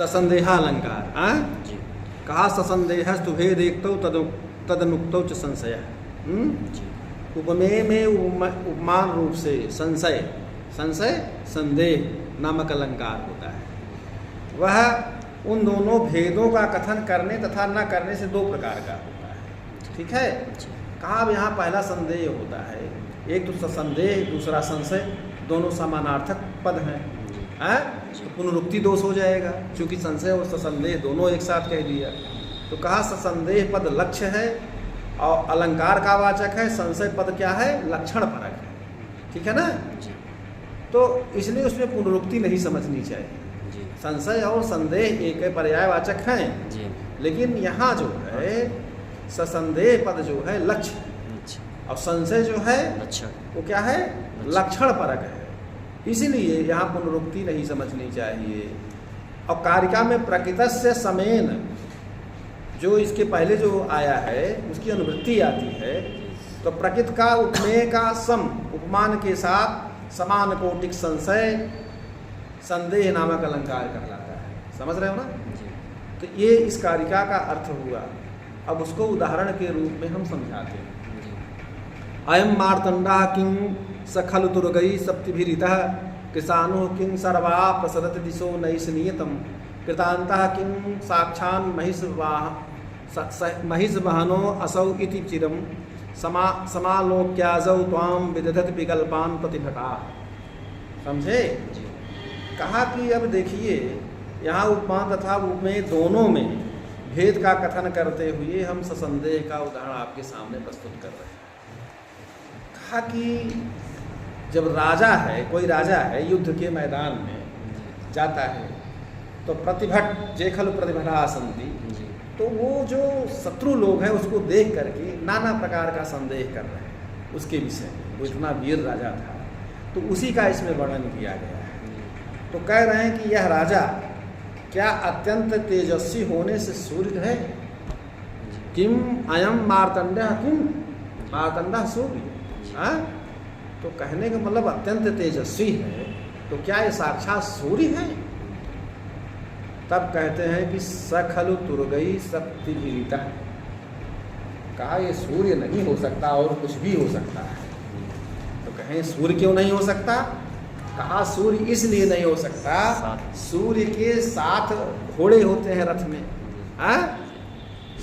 ससंदेहालंकार। जी कहा ससंदेहस्तु भेदेक्तौ तदनुक्तौ च संशय। जी उपमेय में उपमान रूप से संशय संदेह नामक अलंकार होता है। वह उन दोनों भेदों का कथन करने तथा न करने से दो प्रकार का होता है। ठीक है। कहा अब यहाँ पहला संदेह होता है, एक तो ससंदेह दूसरा संशय, दोनों समानार्थक पद हैं। तो पुनरुक्ति दोष हो जाएगा, क्योंकि संशय और ससंदेह दोनों एक साथ कह दिया। तो कहा ससंदेह पद लक्ष्य है और अलंकार का वाचक है, संशय पद क्या है, लक्षण परक है। ठीक है ना। तो इसलिए उसमें पुनरुक्ति नहीं समझनी चाहिए। संशय और संदेह एक पर्यायवाचक हैं, लेकिन यहाँ जो है ससंदेह पद जो है लक्ष्य और संशय जो है वो क्या है, लक्षण परक है। इसीलिए यहाँ पुनरुक्ति नहीं समझनी चाहिए। और कारिका में प्रकृतस्य समेन जो इसके पहले जो आया है उसकी अनुवृत्ति आती है। तो प्रकृत का उपमेय का सम उपमान के साथ समान कोटिक संशय संदेह नामक अलंकार कहलाता है। समझ रहे हो ना। तो ये इस कारिका का अर्थ हुआ। अब उसको उदाहरण के रूप में हम समझाते हैं। अयम मार्तंडा किं सखल तुर्गई सप्तिभिरितः किसानो किं सर्वा प्रसरत दिशो नैषनीयतम कृतांतः किं साक्षान् महिषवाहनो असौ इति चिरम समालोक्याजौ त्वां विदधत विकल्पान् प्रतिभटा। समझे। कहा कि अब देखिए यहाँ उपमान तथा उपमेय दोनों में भेद का कथन करते हुए हम ससंदेह का उदाहरण आपके सामने प्रस्तुत कर रहे हैं। कहा कि जब राजा है, कोई राजा है, युद्ध के मैदान में जाता है तो प्रतिभट जेखल प्रतिभटा संधि, तो वो जो शत्रु लोग हैं उसको देख करके नाना प्रकार का संदेह कर रहे हैं उसके विषय में। वो इतना वीर राजा था, तो उसी का इसमें वर्णन किया गया है। तो कह रहे हैं कि यह राजा क्या अत्यंत तेजस्वी होने से सूर्य है। किम अयम मार्तंड किम मार्तंड सूर्य। तो कहने का मतलब अत्यंत तेजस्वी है, तो क्या ये साक्षात सूर्य है। तब कहते हैं कि सखलु तुर्गई सप्तिभिरिता। कहा ये सूर्य नहीं हो सकता और कुछ भी हो सकता है। तो कहें सूर्य क्यों नहीं हो सकता। कहा सूर्य इसलिए नहीं हो सकता, सूर्य के 7 घोड़े होते हैं रथ में।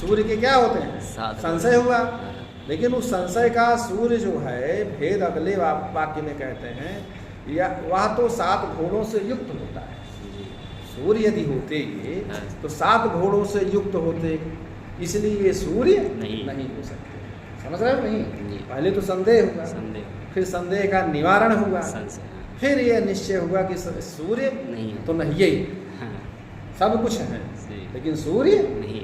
सूर्य के क्या होते हैं, संशय हुआ। लेकिन उस संशय का सूर्य जो है भेद अगले वाक्य में कहते हैं, या वह तो 7 घोड़ों से युक्त होता है। सूर्य यदि होते तो 7 घोड़ों से युक्त होते, इसलिए ये सूर्य नहीं हो सकते। समझ रहे हो नहीं। पहले तो संदेह हुआ, फिर संदेह का निवारण हुआ, फिर यह निश्चय हुआ कि सूर्य तो नहीं है, सब कुछ है लेकिन सूर्य नहीं।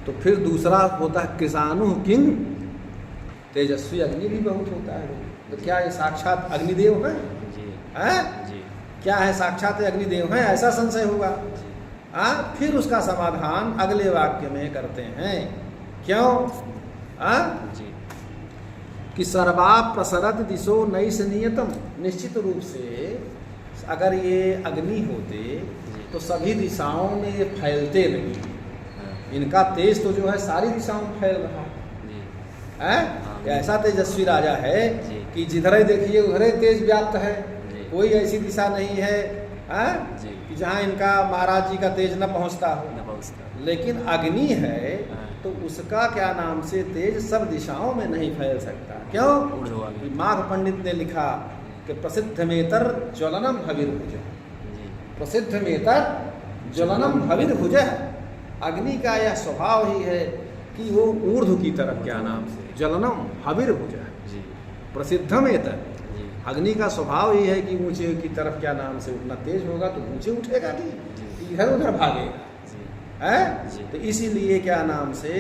तो फिर दूसरा होता है किसानु किंग, तेजस्वी अग्नि भी बहुत होता है। तो क्या ये साक्षात अग्निदेव है। क्या है, साक्षात अग्निदेव है, ऐसा संशय होगा। फिर उसका समाधान अगले वाक्य में करते हैं। क्यों। कि सर्वा प्रसरत दिशो नैषनीयतम। निश्चित रूप से अगर ये अग्नि होते तो सभी दिशाओं में ये फैलते नहीं। इनका तेज तो जो है सारी दिशाओं में फैल रहा है। ऐसा तेजस्वी राजा है कि जिधर ही देखिए उधर ही तेज व्याप्त है। कोई ऐसी दिशा नहीं है कि जहाँ इनका महाराज जी का तेज न पहुँचता हो। लेकिन अग्नि है तो उसका क्या नाम से तेज सब दिशाओं में नहीं फैल सकता। क्यों। माघ पंडित ने लिखा कि प्रसिद्ध मेतर ज्वलनम भविर्भुज। प्रसिद्ध मेतर ज्वलनम भविर्भुज। अग्नि का यह स्वभाव ही है कि वो ऊर्ध्व की तरफ क्या नाम से ज्वलनम भविर्भुज। प्रसिद्धमेतर अग्नि का स्वभाव ही है कि ऊंचे की तरफ क्या नाम से उठना, तेज होगा तो ऊंचे उठेगा कि इधर उधर भागेगा। तो इसीलिए क्या नाम से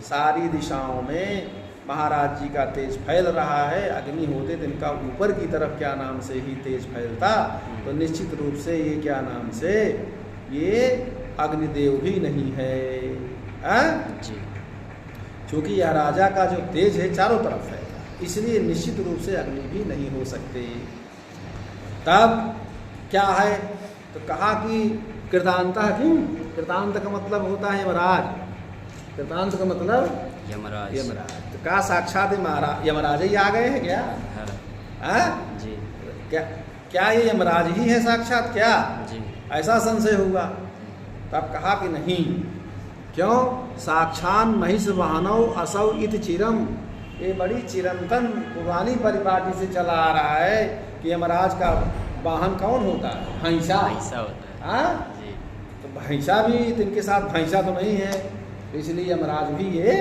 सारी दिशाओं में महाराज जी का तेज फैल रहा है। अग्नि होते तो इनका ऊपर की तरफ क्या नाम से ही तेज फैलता। तो निश्चित रूप से ये क्या नाम से ये अग्निदेव भी नहीं है। क्योंकि यह राजा का जो तेज है चारों तरफ है, इसलिए निश्चित रूप से अग्नि भी नहीं हो सकते। तब क्या है तो कहा कि कृतांतः किम, कृतांत का मतलब होता है यमराज, कृतांत का मतलब यमराज। यमराज। तो कहा साक्षात यमराज ही आ गए हैं क्या? हाँ जी क्या क्या ये यमराज ही है साक्षात क्या? जी ऐसा संशय हुआ। तब कहा कि नहीं, क्यों? साक्षान महिष वाहनव असौ इत चिरम, ये बड़ी चिरंतन पुरानी परिपाटी से चला आ रहा है कि यमराज का वाहन कौन होता है? भैंसा। ऐसा होता है। हाँ, जी तो भैंसा भी, इनके साथ भैंसा तो नहीं है, इसलिए यमराज भी ये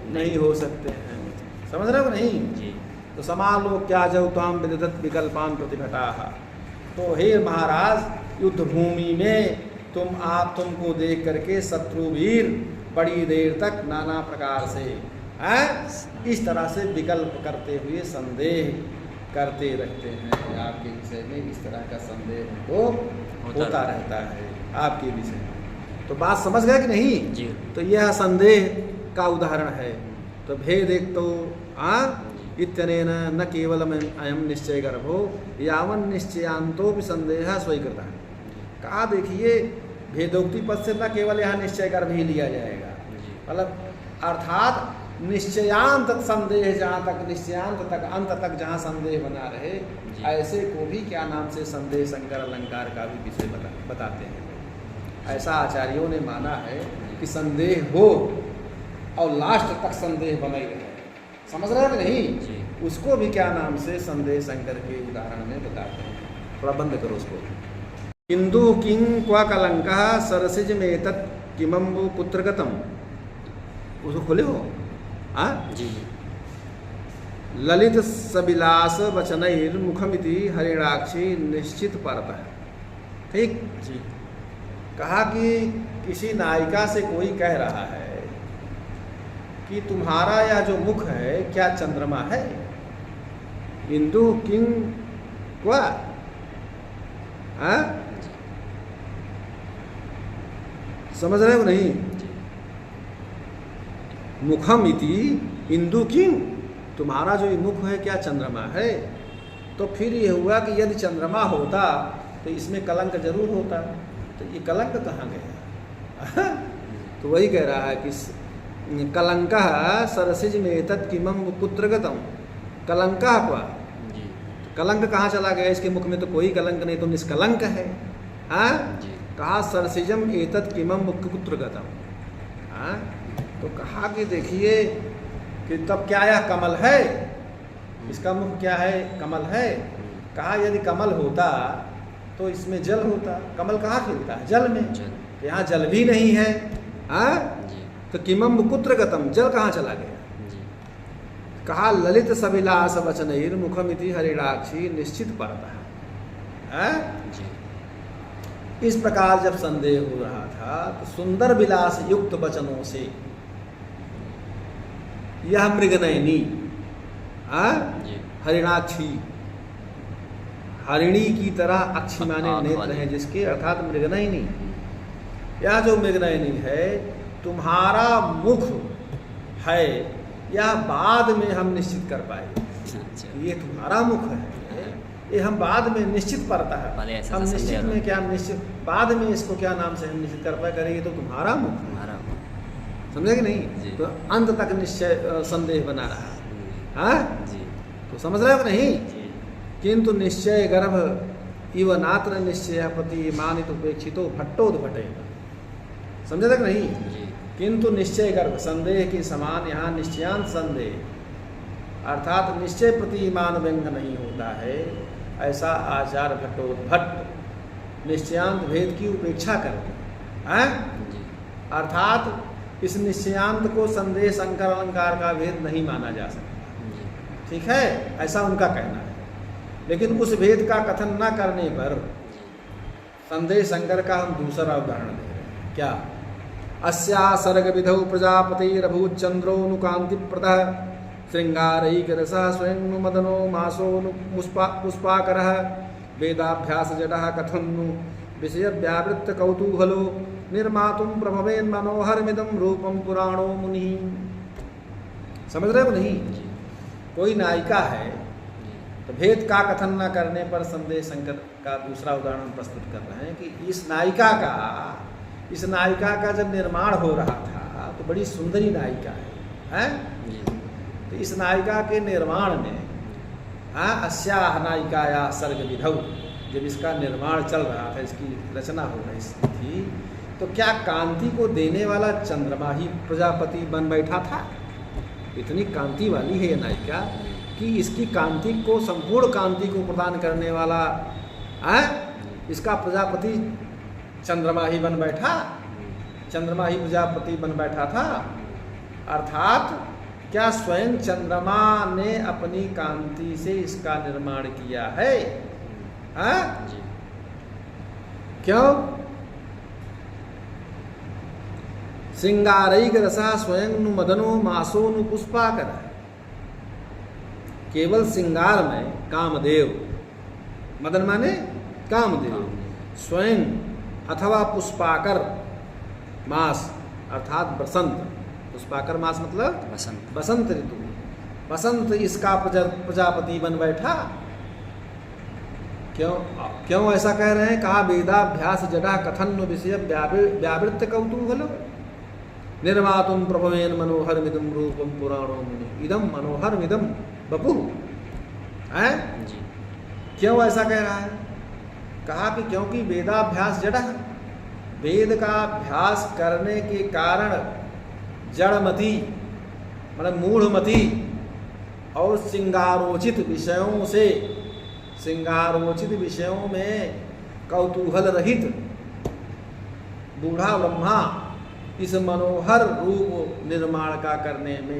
नहीं हो सकते हैं। समझ रहे हो नहीं? जी तो समालोक क्या जब ताम विदधत विकल्पान प्रतिभटा। तो हे महाराज, युद्ध भूमि में तुमको देख करके शत्रुवीर बड़ी देर तक नाना प्रकार से इस तरह से विकल्प करते हुए संदेह करते रहते हैं आपके विषय में। इस तरह का संदेह उनको होता रहता है आपके विषय में। तो बात समझ गए कि नहीं? जी। तो यह संदेह का उदाहरण है। तो भेद एक तो इत्यनेन न केवलम अयम निश्चय गर्भो यावन निश्चयांतो भी संदेह स्वीकृता। कहा देखिए, भेदोक्ति पद से न केवल यहाँ निश्चय गर्भ ही लिया जाएगा, मतलब अर्थात निश्चयांत संदेह, जहाँ तक निश्चयांत तक अंत तक जहाँ संदेह बना रहे, ऐसे को भी क्या नाम से संदेह संकर अलंकार का भी विषय बताते हैं। ऐसा आचार्यों ने माना है कि संदेह हो और लास्ट तक संदेह बने रहे। समझ रहे हो कि नहीं? उसको भी क्या नाम से संदेह संकर के उदाहरण में बताते हैं। थोड़ा बंद करो उसको। इंदु किंग क्वा कलंका सरसिज में तत् किमम्बु पुत्रगतम, उसको खोले हो? हाँ जी। ललित सबिलास वचनैर मुखमिति हरिणाक्षी निश्चित परतः। ठीक जी। कहा कि किसी नायिका से कोई कह रहा है कि तुम्हारा यह जो मुख है क्या चंद्रमा है? इंदु किंग क्वा, हाँ समझ रहे हो नहीं? मुखम इति इंदु किंग, तुम्हारा जो ये मुख है क्या चंद्रमा है? तो फिर ये हुआ कि यदि चंद्रमा होता तो इसमें कलंक जरूर होता, तो ये कलंक कहाँ गया? तो वही कह रहा है कि कलंका सरसिज में तत् किमम पुत्रगतम, कलंका क्या? कलंक कहाँ चला गया? इसके मुख में तो कोई कलंक नहीं, तो निष्कलंक है। हाँ, कहा सरसिजम एतत् किमम पुत्रगतम। हाँ, तो कहा कि देखिए कि तब क्या यह कमल है? इसका मुख क्या है? कमल है। कहा यदि कमल होता तो इसमें जल होता, कमल कहाँ खिलता है? जल में। यहाँ जल भी नहीं है। हाँ, तो किमम पुत्रगतम, जल कहाँ चला गया? कहा ललित सविलास वचनैर मुखमिति हरिणाक्षी निश्चित परतः। इस प्रकार जब संदेह हो रहा था तो सुंदर विलास युक्त वचनों से यह मृगनयनी, हरिणाक्षी, हरिणी की तरह अक्षी माने नेत्र हैं जिसके, अर्थात मृगनयनी, यह जो मृगनयनी है तुम्हारा मुख है, यह बाद में हम निश्चित कर पाएंगे। ये तुम्हारा मुख है, ये हम बाद में निश्चित पड़ता है। हम निश्चित में क्या निश्चित, बाद में इसको क्या नाम से हम निश्चित कर पाए करेंगे? तो तुम्हारा मुख, समझे कि नहीं? तो अंत तक निश्चय संदेह बना रहा। हाँ, तो समझ रहे हो नहीं? किंतु निश्चय गर्भ इव नात्र निश्चय पति मानित उपेक्षितो भट्टोद्भटेगा। समझे तक नहीं? किंतु निश्चय गर्भ, संदेह के समान यहाँ निश्चयांत संदेह, अर्थात निश्चय प्रतिमान व्यंग नहीं होता है, ऐसा आचार्य भट्टोद्भट निश्चयांत भेद की उपेक्षा करते हैं। अर्थात इस निश्चयांत को संदेह संकर अलंकार का भेद नहीं माना जा सकता। ठीक है, ऐसा उनका कहना है। लेकिन उस भेद का कथन न करने पर संदेह संकर का हम दूसरा उदाहरण दे रहे हैं। क्या? अस्या सर्ग विधौ प्रजापतिरभूचंद्रोनुकांति प्रतः श्रृंगारैकरसः स्वयं मदनो मासो पुष्पाकरः वेदाभ्यास जडः कथन्नु विषय व्यावृत्त कौतूहलो निर्मातुं प्रभवेन् मनोहरमिदं रूपं पुराणो मुनिः। समझ रहे हो नहीं? कोई नायिका है, तो भेद का कथन न करने पर संदेश शंकर का दूसरा उदाहरण प्रस्तुत कर रहे हैं कि इस नायिका का जब निर्माण हो रहा था तो बड़ी सुंदरी नायिका है? तो इस नायिका के निर्माण में अस्याह नायिकाया सर्ग विधौ, जब इसका निर्माण चल रहा था, इसकी रचना हो रही थी, तो क्या कांति को देने वाला चंद्रमा ही प्रजापति बन बैठा था? इतनी कांति वाली है ये नायिका कि इसकी कांति को, संपूर्ण कांति को प्रदान करने वाला इसका प्रजापति चंद्रमा ही बन बैठा, चंद्रमा ही प्रजापति बन बैठा था। अर्थात क्या स्वयं चंद्रमा ने अपनी कांति से इसका निर्माण किया है? क्यों? श्रृंगारैक रसा स्वयं नु मदनो मासो नु पुष्पाकर। केवल श्रृंगार में कामदेव, मदन माने कामदेव, स्वयं अथवा पुष्पाकर मास अर्थात बसंत, पुष्पाकर मास मतलब बसंत ऋतु, बसंत इसका प्रजापति बन बैठा। क्यों ऐसा कह रहे हैं? कहा वेदाभ्यास जड़ा कथन विषय व्यावृत्त कौतूहल निर्मातुम प्रभवेन मनोहर मिदम रूपम पुराणो मुनि इदम मनोहर मिदम बपु है। क्यों ऐसा कह रहा है? कहा कि क्योंकि वेदाभ्यास जड़ा, वेद का अभ्यास करने के कारण जड़मति मतलब मूढ़मति और श्रृंगारोचित विषयों में कौतूहल रहित बूढ़ा ब्रह्मा इस मनोहर रूप निर्माण का करने में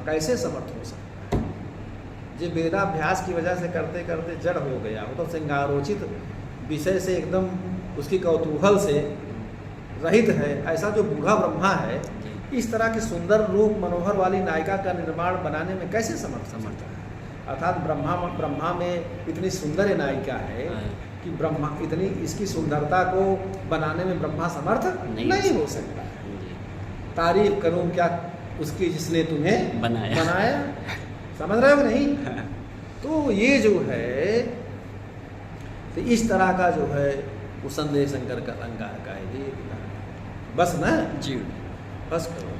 कैसे समर्थ हो सकता है? जो वेदाभ्यास की वजह से करते करते जड़ हो गया, वो तो श्रृंगारोचित विषय से एकदम उसकी कौतूहल से रहित है, ऐसा जो बूढ़ा ब्रह्मा है, इस तरह की सुंदर रूप मनोहर वाली नायिका का निर्माण बनाने में कैसे समर्थ है? अर्थात ब्रह्मा में इतनी सुंदर नायिका है कि ब्रह्मा इतनी इसकी सुंदरता को बनाने में ब्रह्मा समर्थ नहीं हो सकता। तारीफ करूं क्या उसकी जिसने तुम्हें बनाया? समझ रहे हो नहीं? तो ये जो है, तो इस तरह का जो है वो संदेश शंकर का अलंकार का है। बस ना जी, बस करो।